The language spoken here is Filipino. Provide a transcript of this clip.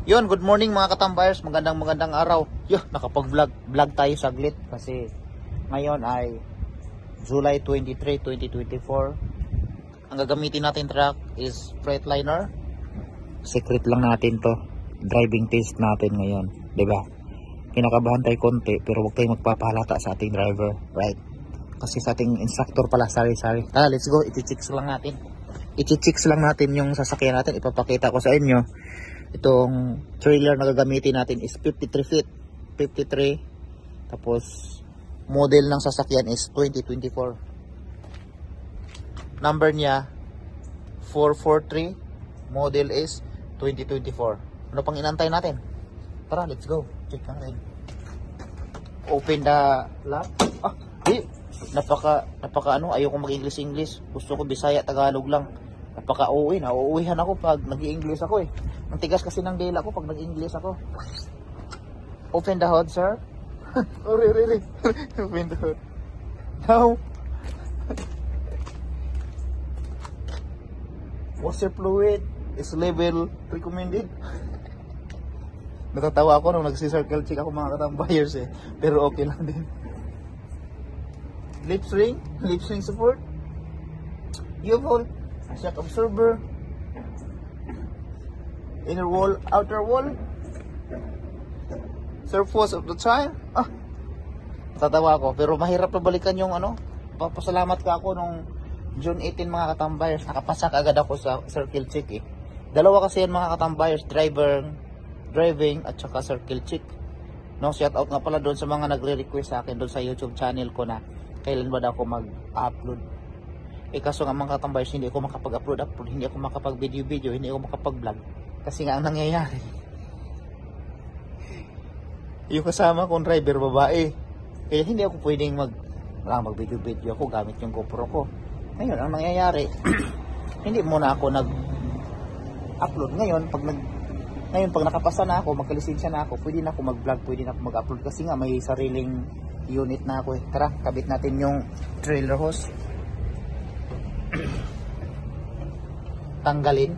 Yun, good morning mga katambayers, magandang araw. Yo, nakapag-vlog tayo saglit kasi ngayon ay July 23, 2024. Ang gagamitin natin truck is Freightliner. Secret lang natin to. Driving test natin ngayon, 'di ba? Kinakabahan tayo konti pero huwag tayong magpapahalata sa ating driver, right? Kasi sa ating instructor pala, sorry. Let's go, i-checks lang natin yung sasakyan natin. Ipapakita ko sa inyo. Itong trailer na gagamitin natin is 53 feet. 53. Tapos, model ng sasakyan is 2024. Number niya, 443. Model is 2024. Ano pang inantay natin? Tara, let's go. Check natin. Open the lock. Napaka ayoko mag-English. Gusto ko Bisaya, Tagalog lang. Napaka-uwi, nauuwihan ako pag nag-i-English ako eh. Ang tigas kasi ng dila ko pag nag-English ako. Open the hood, sir. Oh, really? Open the hood. Now, washer fluid is level recommended. Natatawa ako nung nagsi-circle check ako mga katambayers eh. Pero okay lang din. Lip string support. U-bolt. Shock absorber, inner wall, outer wall, surface of the tire. Tatawa ako pero mahirap na balikan yung ano. Papasalamat ka ako nung June 18 mga katambayers, nakapasak agad ako sa circle check eh. Dalawa kasi yan mga katambayers, driving at saka circle check. No, shout out nga pala doon sa mga nagre-request sa akin doon sa YouTube channel ko na kailan ba daw ako mag-upload. Kaso nga mga katambayers, hindi ako makapag-upload, hindi ako makapag-video, hindi ako makapag-vlog. Kasi nga ang nangyayari, yung kasama kong driver babae. Kaya hindi ako pwedeng mag-video ako gamit yung GoPro ko. Ngayon, ang nangyayari, hindi muna ako nag-upload. Ngayon, pag nakapasa na ako, magkalisensya na ako, pwede na ako mag-vlog, pwede na ako mag-upload. Kasi nga may sariling unit na ako eh. Tara, kabit natin yung trailer hose. Tanggalin.